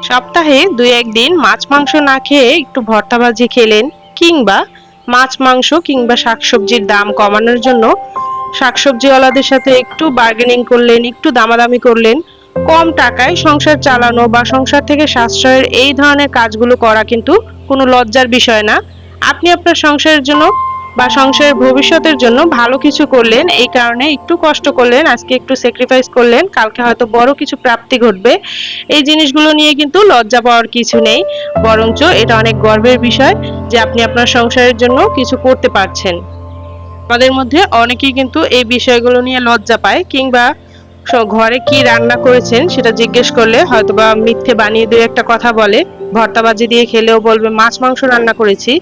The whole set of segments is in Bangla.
সপ্তাহে ২-১ দিন মাছ মাংস না খেয়ে একটু ভর্তা ভাজি খেলেন, কিংবা মাছ মাংস কিংবা শাকসবজির দাম কমানোর জন্য শাকসবজিওয়ালাদের সাথে একটু বার্গেনিং করলেন, একটু দামাদামি করলেন, কম টাকায় সংসার চালানো বা সংসার থেকে সাশ্রয়ের এই ধরনের কাজগুলো করা কিন্তু কোনো লজ্জার বিষয় না। আপনি আপনার সংসারের জন্য বা সংসারের ভবিষ্যতের জন্য ভালো কিছু করলেন, এই কারণে একটু কষ্ট করলেন, আজকে একটু স্যাক্রিফাইস করলেন, কালকে হয়তো বড় কিছু প্রাপ্তি ঘটবে। এই জিনিসগুলো নিয়ে কিন্তু লজ্জা পাওয়ার কিছু নেই, বরঞ্চ এটা অনেক গর্বের বিষয় যে আপনি আপনার সংসারের জন্য কিছু করতে পারছেন। আমাদের মধ্যে অনেকেই কিন্তু এই বিষয়গুলো নিয়ে লজ্জা পায়, কিংবা ঘরে কি রান্না করেছেন সেটা জিজ্ঞেস করলে হয়তোবা মিথ্যে বানিয়ে দিয়ে একটা কথা বলে, ভর্তা ভাজি দিয়ে খেলেও বলবে মাছ মাংস রান্না করেছি।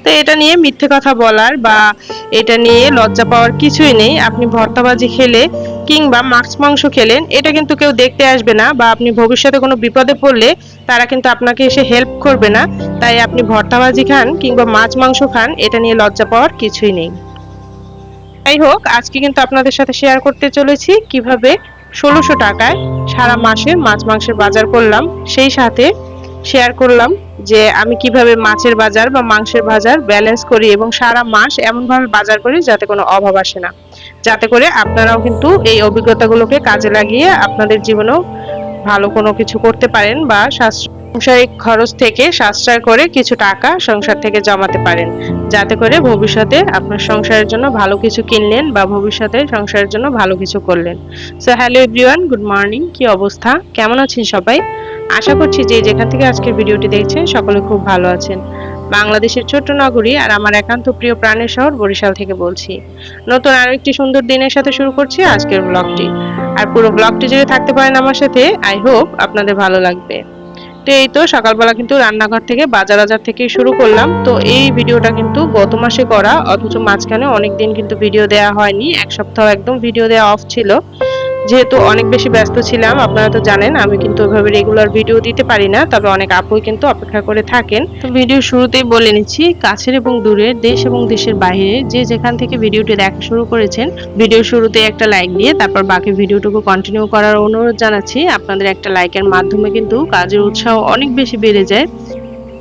তো এটা নিয়ে মিথ্যে কথা বলার বা এটা নিয়ে লজ্জা পাওয়ার কিছুই নেই। আপনি ভর্তা ভাজি খেলে কিংবা মাছ মাংস খেলেন, এটা কিন্তু কেউ দেখতে আসবে না, বা আপনি ভবিষ্যতে কোনো বিপদে পড়লে তারা কিন্তু আপনাকে এসে হেল্প করবে না। তাই আপনি ভর্তা ভাজি খান কিংবা মাছ মাংস খান, এটা নিয়ে লজ্জা পাওয়ার কিছুই নেই। যাই হোক, আজকে কিন্তু আপনাদের সাথে শেয়ার করতে চলেছি কিভাবে ১৬০০ টাকায় সারা মাসে মাছ মাংসের বাজার করলাম। সেই সাথে শেয়ার করলাম যে আমি কিভাবে মাছের বাজার বা মাংসের বাজার ব্যালেন্স করি এবং সারা মাস এমনভাবে বাজার করি যাতে কোনো অভাব আসে না, যাতে করে আপনারাও কিন্তু এই অভিজ্ঞতাগুলোকে কাজে লাগিয়ে আপনাদের জীবনেও ভালো কোনো কিছু করতে পারেন, বা সাংসারিক খরচ থেকে সাশ্রয় করে কিছু টাকা সংসার থেকে জমাতে পারেন, যাতে করে ভবিষ্যতে আপনার সংসারের জন্য ভালো কিছু কিনলেন বা ভবিষ্যতে সংসারের জন্য ভালো কিছু করলেন। So hello everyone, good morning. কি অবস্থা, কেমন আছেন সবাই? আশা করছি যে যেখান থেকে আজকের ভিডিওটি দেখছেন সকলে খুব ভালো আছেন। বাংলাদেশের ছোট্ট নগরী আর আমার একান্ত প্রিয় প্রাণের শহর বরিশাল থেকে বলছি। নতুন আরো একটি সুন্দর দিনের সাথে শুরু করছি আজকের ব্লগটি। আর পুরো ব্লগটি যদি থাকতে পারেন আমার সাথে, আই হোপ আপনাদের ভালো লাগবে। তো এই তো সকালবেলা কিন্তু রান্নাঘর থেকে বাজার থেকে শুরু করলাম। তো এই ভিডিওটা কিন্তু গত মাসে করা, অথচ মাঝখানে অনেকদিন কিন্তু ভিডিও দেওয়া হয়নি, এক সপ্তাহ একদম ভিডিও দেওয়া অফ ছিল, যেহেতু অনেক বেশি ব্যস্ত ছিলাম। আপনারা তো জানেন আমি কিন্তু ওইভাবে রেগুলার ভিডিও দিতে পারি না, তবে অনেক আপুই কিন্তু অপেক্ষা করে থাকেন। তো ভিডিও শুরুতেই বলে নিচ্ছি, কাছের এবং দূরের, দেশ এবং দেশের বাইরে যে যেখান থেকে ভিডিওটি দেখা শুরু করেছেন, ভিডিও শুরুতে একটা লাইক দিয়ে তারপর বাকি ভিডিওটুকু কন্টিনিউ করার অনুরোধ জানাচ্ছি। আপনাদের একটা লাইকের মাধ্যমে কিন্তু কাজের উৎসাহ অনেক বেশি বেড়ে যায়।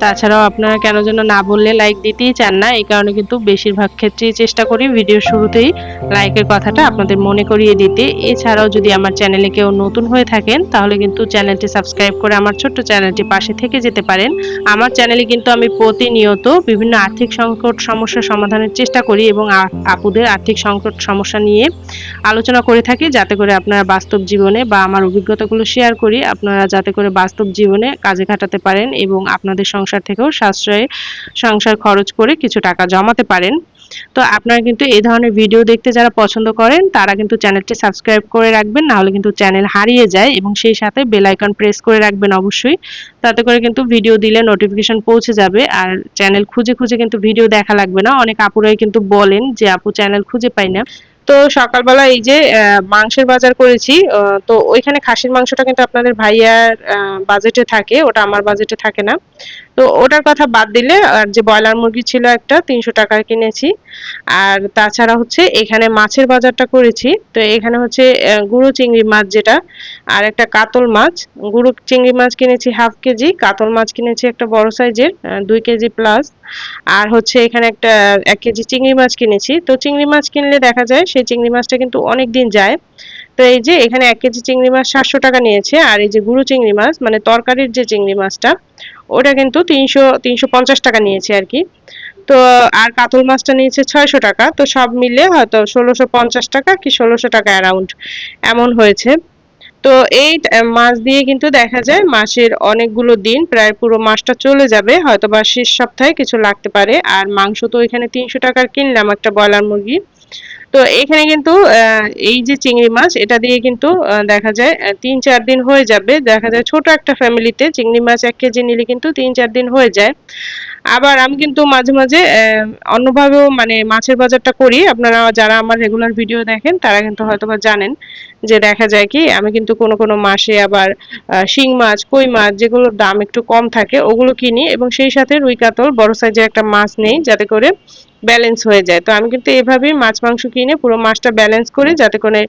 তাছাড়াও আপনারা কেন যেন না বললে লাইক দিতেই চান না, এই কারণে কিন্তু বেশিরভাগ ক্ষেত্রেই চেষ্টা করি ভিডিওর শুরুতেই লাইকের কথাটা আপনাদের মনে করিয়ে দিতে। এছাড়াও যদি আমার চ্যানেলে কেউ নতুন হয়ে থাকেন তাহলে কিন্তু চ্যানেলটি সাবস্ক্রাইব করে আমার ছোট্ট চ্যানেলটি পাশে থেকে যেতে পারেন। আমার চ্যানেলে কিন্তু আমি প্রতিনিয়ত বিভিন্ন আর্থিক সংকট সমস্যার সমাধানের চেষ্টা করি এবং আপুদের আর্থিক সংকট সমস্যা নিয়ে আলোচনা করে থাকি, যাতে করে আপনারা বাস্তব জীবনে বা আমার অভিজ্ঞতাগুলো শেয়ার করি, আপনারা যাতে করে বাস্তব জীবনে কাজে খাটাতে পারেন এবং আপনাদের সংসার থেকেও সাশ্রয়ে সংসার খরচ করে কিছু টাকা জমাতে পারেন। তো আপনারা কিন্তু এই ধরনের ভিডিও দেখতে যারা পছন্দ করেন তারা কিন্তু চ্যানেলটি সাবস্ক্রাইব করে রাখবেন, না হলে কিন্তু চ্যানেল হারিয়ে যায়, এবং সেই সাথে বেল আইকন প্রেস করে রাখবেন অবশ্যই, তাতে করে কিন্তু ভিডিও দিলে নোটিফিকেশন পৌঁছে যাবে। আর চ্যানেল খুঁজে খুঁজে কিন্তু ভিডিও দেখা লাগবে না। অনেক আপুরাই কিন্তু বলেন যে আপু চ্যানেল খুঁজে পাই না। তো সকালবেলা এই যে মাংসের বাজার করেছি, তো ওইখানে খাসির মাংসটা কিন্তু আপনাদের ভাইয়ার বাজেটে থাকে, ওটা আমার বাজেটে থাকে না। তো ওটার কথা বাদ দিলে আর যে ব্রয়লার মুরগি ছিল একটা ৩০০ টাকার কিনেছি। আর তাছাড়া হচ্ছে এখানে মাছের বাজারটা করেছি। তো এখানে হচ্ছে গুঁড়ো চিংড়ি মাছ যেটা, আর একটা কাতল মাছ। গুঁড়ো চিংড়ি মাছ কিনেছি 1/2 কেজি, কাতল মাছ কিনেছি একটা বড় সাইজের 2 কেজি প্লাস। আর হচ্ছে এখানে একটা 1 কেজি চিংড়ি মাছ কিনেছি। তো চিংড়ি মাছ কিনলে দেখা যায় সেই চিংড়ি মাছটা কিন্তু অনেক দিন যায়। তো এই যে এখানে 1 কেজি চিংড়ি মাছ 700 টাকা নিয়েছে, আর এই যে গুঁড়ো চিংড়ি মাছ মানে তরকারির যে চিংড়ি মাছটা, ওটা কিন্তু 350 টাকা নিয়েছে আর কি। তো আর কাতল মাছটা নিয়েছে 600 টাকা। তো সব মিলে হয়তো 1650 টাকা কি 1600 টাকা অ্যারাউন্ড এমন হয়েছে। তো এই মাছ দিয়ে কিন্তু দেখা যায় মাসের অনেকগুলো দিন, প্রায় পুরো মাসটা চলে যাবে, হয়তো বা শেষ সপ্তাহে কিছু লাগতে পারে। আর মাংস তো এখানে 300 টাকার কিনলাম একটা ব্রয়লার মুরগি। তো এখানে কিন্তু এই যে চিংড়ি মাছ এটা দিয়ে কিন্তু দেখা যায় ৩-৪ দিন হয়ে যাবে। দেখা যায় ছোট একটা ফ্যামিলিতে চিংড়ি মাছ 1 কেজি নিলে কিন্তু ৩-৪ দিন হয়ে যায়। আবার আমি কিন্তু মাঝে মাঝে অন্যভাবেও মানে মাছের বাজারটা করি। আপনারা যারা আমার রেগুলার ভিডিও দেখেন তারা কিন্তু হয়তোবা জানেন যে দেখা যায় কি আমি কিন্তু কোনো মাসে আবার শিং মাছ, কই মাছ যেগুলোর দাম একটু কম থাকে ওগুলো কিনি, এবং সেই সাথে রুই কাতল বড় সাইজের একটা মাছ নেই, যাতে করে ব্যালেন্স হয়ে যায়। তো আমি কিন্তু এভাবেই মাছ মাংস কিনে পুরো মাসটা ব্যালেন্স করি, যাতে করে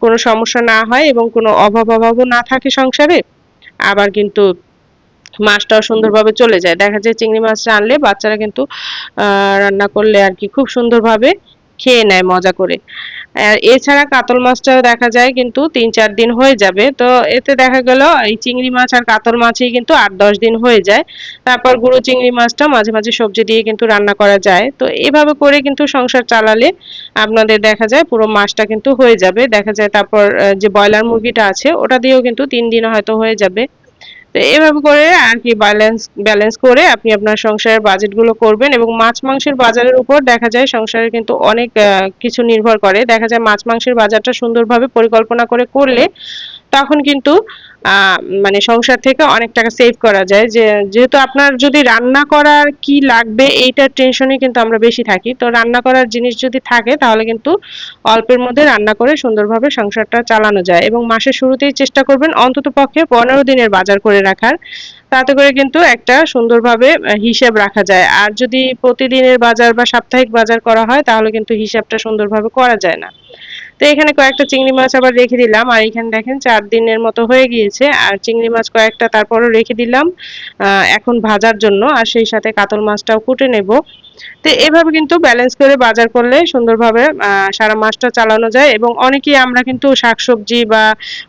কোনো সমস্যা না হয় এবং কোনো অভাবও না থাকে সংসারে। আবার কিন্তু মাছটাও সুন্দরভাবে চলে যায়। দেখা যায় চিংড়ি মাছটা আনলে বাচ্চারা কিন্তু রান্না করলে আর কি খুব সুন্দরভাবে খেয়ে নেয় মজা করে। এছাড়া কাতল মাছটাও দেখা যায় কিন্তু ৩-৪ দিন হয়ে যাবে। তো এতে দেখা গেল এই চিংড়ি মাছ আর কাতল মাছই কিন্তু ৮-১০ দিন হয়ে যায়। তারপর গুঁড়ো চিংড়ি মাছটা মাঝে, মাঝে সবজি দিয়ে কিন্তু রান্না করা যায়। তো এভাবে করে কিন্তু সংসার চালালে আপনাদের দেখা যায় পুরো মাসটা কিন্তু হয়ে যাবে। দেখা যায় তারপর যে ব্রয়লার মুরগিটা আছে ওটা দিয়েও কিন্তু ৩ দিনে হয়তো হয়ে যাবে। তো এভাবে করে আর কি ব্যালেন্স ব্যালেন্স করে আপনি আপনার সংসারের বাজেটগুলো করবেন এবং মাছ মাংসের বাজারের উপর দেখা যায় সংসারে কিন্তু অনেক কিছু নির্ভর করে। দেখা যায় মাছ মাংসের বাজারটা সুন্দরভাবে পরিকল্পনা করে করলে তখন কিন্তু মানে সংসার থেকে অনেক টাকা সেভ করা যায়। যেহেতু আপনার যদি রান্না করার কি লাগবে এইটার টেনশনে কিন্তু আমরা বেশি থাকি। তো রান্না করার জিনিস যদি থাকে তাহলে কিন্তু অল্পের মধ্যে রান্না করে সুন্দরভাবে সংসারটা চালানো যায় এবং মাসের শুরুতেই চেষ্টা করবেন অন্ততপক্ষে ১৫ দিনের বাজার করে রাখার। তাতে করে কিন্তু একটা সুন্দরভাবে হিসেব রাখা যায়। আর যদি প্রতিদিনের বাজার বা সাপ্তাহিক বাজার করা হয় তাহলে কিন্তু হিসাবটা সুন্দরভাবে করা যায় না। তো এখানে কয়েকটা চিংড়ি মাছ আবার রেখে দিলাম আর এখানে দেখেন ৪ দিনের মতো হয়ে গিয়েছে আর চিংড়ি মাছ কয়েকটা তারপরও রেখে দিলাম এখন ভাজার জন্য আর সেই সাথে কাতল মাছটাও কুটে নেব। তো এভাবে কিন্তু ব্যালেন্স করে বাজার করলে সুন্দরভাবে সারা মাসটা চালানো যায় এবং অনেকেই আমরা কিন্তু শাকসবজি বা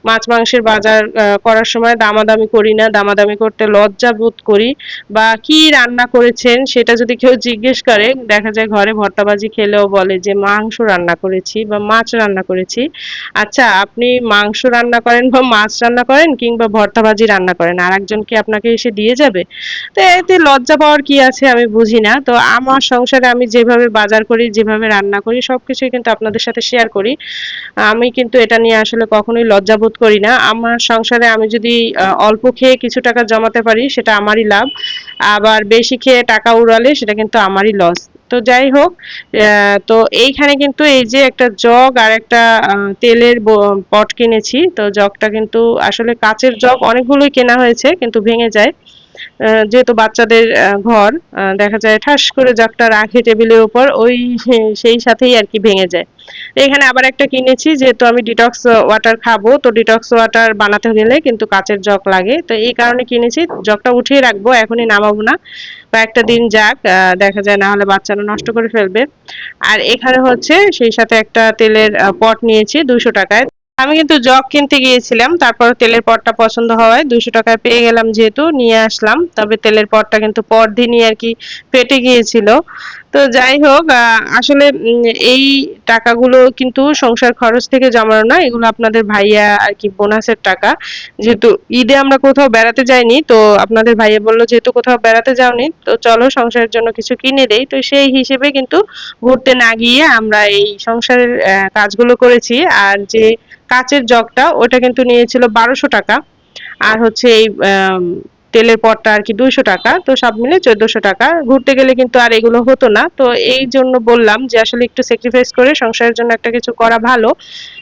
মাছ মাংসের বাজার করার সময় দামাদামি করি না, দামাদামি করতে লজ্জা বোধ করি বা কি রান্না করেছেন সেটা যদি কেউ জিজ্ঞেস করে দেখা যায় ঘরে ভর্তাবাজি খেলেও বলে যে মাংস রান্না করেছি বা মাছ রান্না করেছি। আচ্ছা আপনি মাংস রান্না করেন বা মাছ রান্না করেন কিংবা ভর্তাবাজি রান্না করেন আর একজন কি আপনাকে এসে দিয়ে যাবে? তো এতে লজ্জা পাওয়ার কি আছে আমি বুঝি না। তো আমার সংসারে আমি যেভাবে বাজার করি, যেভাবে রান্না করি সবকিছুই কিন্তু আপনাদের সাথে শেয়ার করি। আমি কিন্তু এটা নিয়ে আসলে কখনোই লজ্জা বোধ করি না। আমার সংসারে আমি যদি অল্প খেয়ে কিছু টাকা জমাতে পারি সেটা আমারই লাভ। আবার বেশি খেয়ে টাকা উড়ালে সেটা কিন্তু আমারই লস। তো যাই হোক তো এইখানে কিন্তু এই যে একটা জগ আর একটা তেলের পট কিনেছি। তো জগটা কিন্তু আসলে কাচের জগ অনেকগুলোই কেনা হয়েছে কিন্তু ভেঙে যায়। যেহেতু বাচ্চাদের ঘর দেখা যায় ঠাস করে জগটা রাখে টেবিলের উপর ওই সেই সাথেই আর কি ভেঙে যায়। এখানে আবার একটা কিনেছি যেহেতু আমি ডিটক্স ওয়াটার খাবো তো ডিটক্স ওয়াটার বানাতে গেলে কিন্তু কাচের জগ লাগে তো এই কারণে কিনেছি জগটা উঠিয়ে রাখবো এখনই নামাবো না কয়েকটা দিন যাক দেখা যায় না হলে বাচ্চারা নষ্ট করে ফেলবে আর এখানে হচ্ছে সেই সাথে একটা তেলের পট নিয়েছি 200 টাকায় আমি কিন্তু জগ কিনতে গিয়েছিলাম তারপর তেলের পটটা পছন্দ হওয়ায় 200 টাকায় পেয়ে গেলাম যেহেতু নিয়ে আসলাম তবে তেলের পটটা কিন্তু পরদিনই আর কি ফেটে গিয়েছিল তো যাই হোক আসলে এই টাকাগুলো কিন্তু সংসার খরচ থেকে জমানো না এগুলো আপনাদের ভাইয়া আর কি বোনাসের টাকা যেহেতু ঈদে আমরা কোথাও বেড়াতে যাইনি তো আপনাদের ভাইয়া বললো যেহেতু কোথাও বেড়াতে যাওনি তো চলো সংসারের জন্য কিছু কিনে দেই তো সেই হিসেবে কিন্তু ঘুরতে না গিয়ে আমরা এই সংসারের কাজগুলো করেছি আর যে কাচের জগটা ওটা কিন্তু নিয়েছিল ১২০০ টাকা আর হচ্ছে এই তেলের পটটা আর কি ২০০ টাকা তো সব মিলে ১৪০০ টাকা ঘুরতে গেলে কিন্তু আর এগুলো হতো না তো এই জন্য বললাম যে আসলে একটু স্যাক্রিফাইস করে সংসারের জন্য একটা কিছু করা ভালো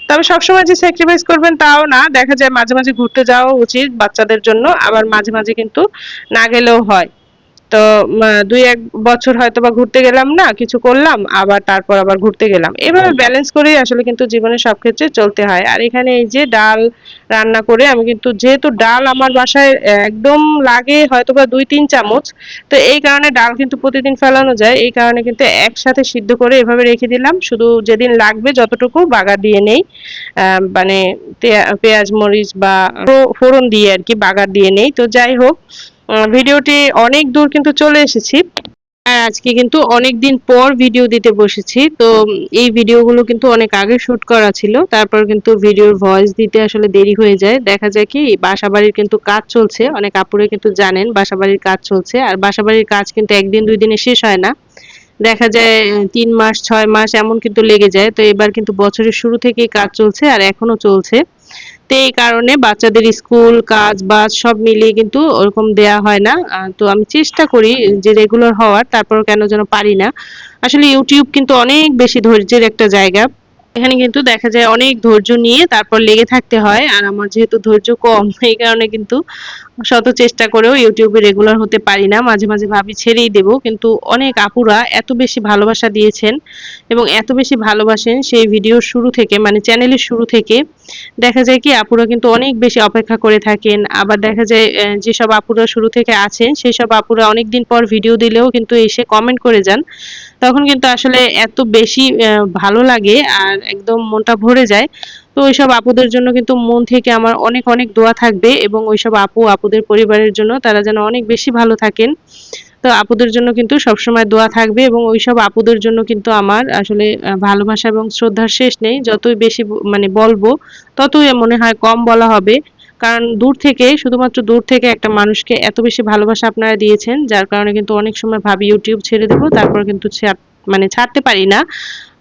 তবে সবসময় যে স্যাক্রিফাইস করবেন তাও না দেখা যায় মাঝে মাঝে ঘুরতে যাওয়া উচিত বাচ্চাদের জন্য আবার মাঝে মাঝে কিন্তু না গেলেও হয় তো ২-১ বছর হয়তোবা ঘুরতে গেলাম না, কিছু করলাম, আবার তারপর আবার ঘুরতে গেলাম। এভাবে ব্যালেন্স করেই আসলে কিন্তু জীবনে সব ক্ষেত্রে চলতে হয়। আর এখানে এই যে ডাল রান্না করে আমি কিন্তু যেহেতু ডাল আমার বাসায় একদম লাগে হয়তোবা ২-৩ চামচ। তো এই কারণে ডাল কিন্তু প্রতিদিন ফেলানো যায়। এই কারণে কিন্তু একসাথে সিদ্ধ করে এভাবে রেখে দিলাম। শুধু যেদিন লাগবে যতটুকু বাগার দিয়ে নেই। মানে পেঁয়াজ মরিচ বা ফোড়ন দিয়ে আরকি বাগার দিয়ে নেই। তো যাই হোক ভিডিওটি অনেক দূর কিন্তু চলে এসেছি আর আজকে কিন্তু অনেক দিন পর ভিডিও দিতে বসেছি তো এই ভিডিওগুলো কিন্তু অনেক আগে শুট করা ছিল তারপর কিন্তু ভিডিওর ভয়েস দিতে আসলে দেরি হয়ে যায় দেখা যায় কি বাসাবাড়ির কিন্তু কাজ চলছে অনেক আপুরে কিন্তু জানেন বাসাবাড়ির কাজ চলছে আর বাসাবাড়ির কাজ কিন্তু একদিন দুই দিনে শেষ হয় না দেখা যায় ৩ মাস ৬ মাস এমন কিন্তু লেগে যায় তো এবার কিন্তু বছরের শুরু থেকেই কাজ চলছে আর এখনো চলছে তো এই কারণে বাচ্চাদের স্কুল কাজ বাজ সব মিলিয়ে কিন্তু ওরকম দেয়া হয় না তো আমি চেষ্টা করি যে রেগুলার হওয়ার তারপর কেন যেন পারি না আসলে ইউটিউব কিন্তু অনেক বেশি ধৈর্যের একটা জায়গা এখানে কিন্তু দেখা যায় অনেক ধৈর্য নিয়ে তারপর লেগে থাকতে হয়, আর আমার যেহেতু ধৈর্য কম এই কারণে কিন্তু শত চেষ্টা করেও ইউটিউবে রেগুলার হতে পারি না, মাঝে মাঝে ভাবি ছেড়েই দেব, কিন্তু অনেক আপুরা এত বেশি ভালোবাসা দিয়েছেন এবং এত বেশি ভালোবাসেন সেই ভিডিওর শুরু থেকে, মানে চ্যানেলের শুরু থেকে দেখা যায় কি আপুরা কিন্তু অনেক বেশি অপেক্ষা করে থাকেন। আবার দেখা যায় যেসব আপুরা শুরু থেকে আছেন সেই সব আপুরা অনেকদিন পর ভিডিও দিলেও কিন্তু এসে কমেন্ট করে যান, তখন কিন্তু আসলে এত বেশি ভালো লাগে আর একদম মনটা ভরে যায়। তো ওইসব আপুদের জন্য কিন্তু মন থেকে আমার অনেক অনেক দোয়া থাকবে, এবং ওইসব আপুদের পরিবারের জন্য তারা যেন অনেক বেশি ভালো থাকেন। তো আপুদের জন্য কিন্তু সবসময় দোয়া থাকবে, এবং ওইসব আপুদের জন্য কিন্তু আমার আসলে ভালোবাসা এবং শ্রদ্ধার শেষ নেই। যতই বেশি মানে বলবো ততই মনে হয় কম বলা হবে। কারণ দূর থেকে, শুধুমাত্র দূর থেকে একটা মানুষকে এত বেশি ভালোবাসা আপনারা দিয়েছেন, যার কারণে কিন্তু অনেক সময় ভাবি ইউটিউব ছেড়ে দেবো, তারপর কিন্তু মানে ছাড়তে পারি না,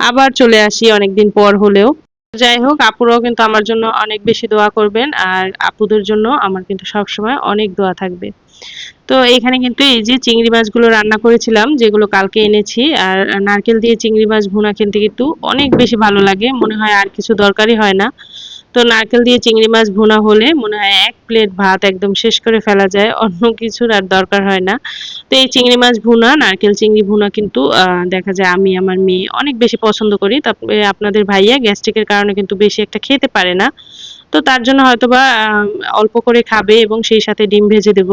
আবার চলে আসি অনেকদিন পর হলেও। যাই হোক, আপুরাও কিন্তু আমার জন্য অনেক বেশি দোয়া করবেন, আর আপুদের জন্য আমার কিন্তু সবসময় অনেক দোয়া থাকবে। তো এখানে কিন্তু এই যে চিংড়ি মাছগুলো রান্না করেছিলাম, যেগুলো কালকে এনেছি, আর নারকেল দিয়ে চিংড়ি মাছ ভুনা খেতে কিন্তু অনেক বেশি ভালো লাগে, মনে হয় আর কিছু দরকারই হয় না। তো নারকেল দিয়ে চিংড়ি মাছ ভুনা হলে মনে হয় এক প্লেট ভাত একদম শেষ করে ফেলা যায়, অন্য কিছুর আর দরকার হয় না। তো এই চিংড়ি মাছ ভুনা, নারকেল চিংড়ি ভুনা কিন্তু দেখা যায় আমি আমার মেয়ে অনেক বেশি পছন্দ করি। তারপরে আপনাদের ভাইয়া গ্যাস্ট্রিকের কারণে কিন্তু বেশি একটা খেতে পারে না, তো তার জন্য হয়তোবা অল্প করে খাবে এবং সেই সাথে ডিম ভেজে দেব।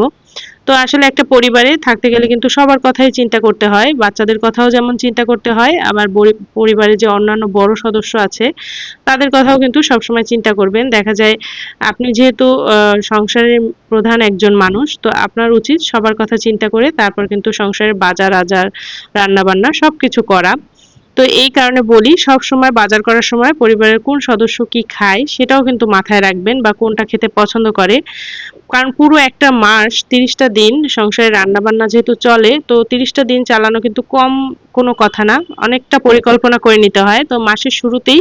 তো আসলে একটা পরিবারে থাকতে গেলে কিন্তু সবার কথাই চিন্তা করতে হয়, বাচ্চাদের কথাও যেমন চিন্তা করতে হয়, আবার পরিবারে যে অন্যান্য বড় সদস্য আছে তাদের কথাও কিন্তু সবসময় চিন্তা করবেন। দেখা যায় আপনি যেহেতু সংসারের প্রধান একজন মানুষ, তো আপনার উচিত সবার কথা চিন্তা করে তারপর কিন্তু সংসারের বাজার আজার, রান্না বান্না সবকিছু করা। তো এই কারণে বলি, সবসময় বাজার করার সময় পরিবারের কোন সদস্য কি খায় সেটাও কিন্তু মাথায় রাখবেন, বা কোনটা খেতে পছন্দ করে। কারণ পুরো একটা মাস ৩০টা দিন সংসারে রান্নাবান্না যেহেতু চলে, তো ৩০টা দিন চালানো কিন্তু কম কোনো কথা না, অনেকটা পরিকল্পনা করে নিতে হয়। তো মাসের শুরুতেই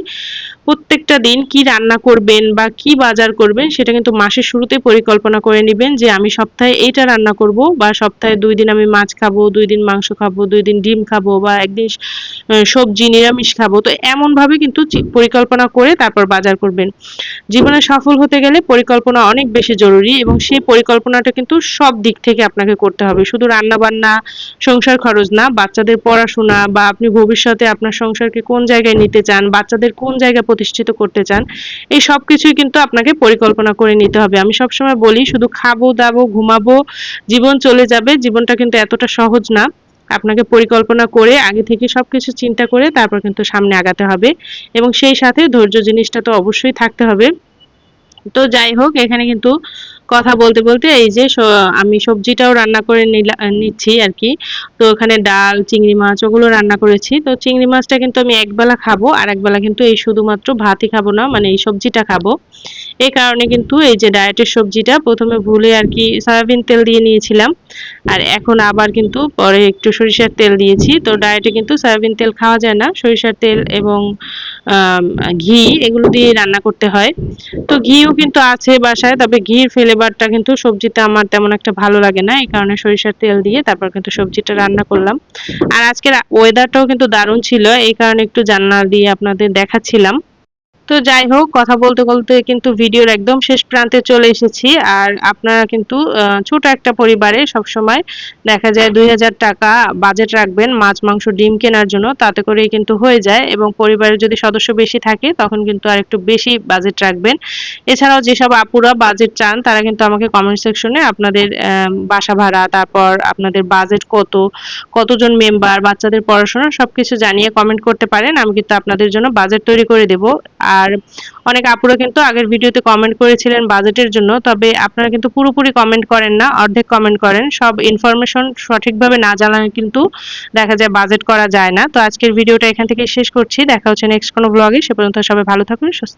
প্রত্যেকটা দিন কি রান্না করবেন বা কি বাজার করবেন সেটা কিন্তু মাসের শুরুতেই পরিকল্পনা করে নিবেন, যে আমি সপ্তাহে এইটা রান্না করব, বা সপ্তাহে ২ দিন আমি মাছ খাবো, ২ দিন মাংস খাবো, ২ দিন ডিম খাবো, বা একদিন সবজি নিরামিষ খাবো। তো এমনভাবে কিন্তু পরিকল্পনা করে তারপর বাজার করবেন। জীবনে সফল হতে গেলে পরিকল্পনা অনেক বেশি জরুরি, এবং সেই পরিকল্পনাটা কিন্তু সব দিক থেকে আপনাকে করতে হবে। শুধু রান্না-বান্না, সংসার খরচ না, বাচ্চাদের পড়াশোনা, বা আপনি ভবিষ্যতে আপনার সংসারকে কোন জায়গায় নিতে চান, বাচ্চাদের কোন জায়গায় প্রতিষ্ঠিত করতে চান, এই সবকিছুই কিন্তু আপনাকে পরিকল্পনা করে নিতে হবে। আমি সবসময় বলি শুধু খাবো, দাবো, ঘুমাবো, জীবন চলে যাবে। জীবনটা কিন্তু এতটা সহজ না। আপনাকে পরিকল্পনা করে আগে থেকে সবকিছু চিন্তা করে তারপর কিন্তু সামনে আগাতে হবে, এবং সেই সাথে ধৈর্য জিনিসটা তো অবশ্যই থাকতে হবে। তো যাই হোক, এখানে কিন্তু কথা বলতে বলতে এই যে আমি সবজিটাও রান্না করে নিচ্ছি আর কি। তো ওখানে ডাল, চিংড়ি মাছ ওগুলো রান্না করেছি। তো চিংড়ি মাছটা কিন্তু আমি একবেলা খাবো, আর একবেলা কিন্তু এই শুধুমাত্র ভাতই খাবো না, মানে এই সবজিটা খাবো। এই কারণে কিন্তু এই যে ডায়েটের সবজিটা প্রথমে ভুলে আর কি সয়াবিন তেল দিয়ে নিয়েছিলাম, আর এখন আবার কিন্তু পরে একটু সরিষার তেল দিয়েছি। তো ডায়েটে কিন্তু সয়াবিন তেল খাওয়া যায় না, সরিষার তেল এবং ঘি এগুলো দিয়ে রান্না করতে হয়। তো ঘিও কিন্তু আছে বাসায়, তবে ঘির ফ্লেভারটা কিন্তু সবজিতে আমার তেমন একটা ভালো লাগে না, এই কারণে সরিষার তেল দিয়ে তারপর কিন্তু সবজিটা রান্না করলাম। আর আজকের ওয়েদারটাও কিন্তু দারুণ ছিল, এই কারণে একটু জানলা দিয়ে আপনাদের দেখাচ্ছিলাম। তো যাই হোক, কথা বলতে বলতে কিন্তু ভিডিওর একদম শেষ প্রান্তে চলে এসেছি। আর আপনারা কিন্তু ছোট একটা পরিবারে সবসময় দেখা যায় ২,০০০ টাকা বাজেট রাখবেন মাছ, মাংস, ডিম কেনার জন্য, তাতে করেই কিন্তু হয়ে যায়। এবং পরিবারের যদি সদস্য বেশি থাকে তখন কিন্তু আর একটু বেশি বাজেট রাখবেন। এছাড়াও যেসব আপুরা বাজেট চান তারা কিন্তু আমাকে কমেন্ট সেকশনে আপনাদের বাসা ভাড়া, তারপর আপনাদের বাজেট কত, কতজন মেম্বার, বাচ্চাদের পড়াশোনা সবকিছু জানিয়ে কমেন্ট করতে পারেন। আমি কিন্তু আপনাদের জন্য বাজেট তৈরি করে দেব। আর অনেক আপুরা কিন্তু আগের ভিডিওতে কমেন্ট করেছিলেন বাজেটের জন্য, তবে আপনারা কিন্তু পুরোপুরি কমেন্ট করেন না, অর্ধেক কমেন্ট করেন। সব ইনফরমেশন সঠিকভাবে না জানালে কিন্তু দেখা যায় বাজেট করা যায় না। তো আজকের ভিডিওটা এখান থেকে শেষ করছি, দেখা হচ্ছে নেক্সট কোনো ব্লগে। সে পর্যন্ত সবাই ভালো থাকুন, সুস্থ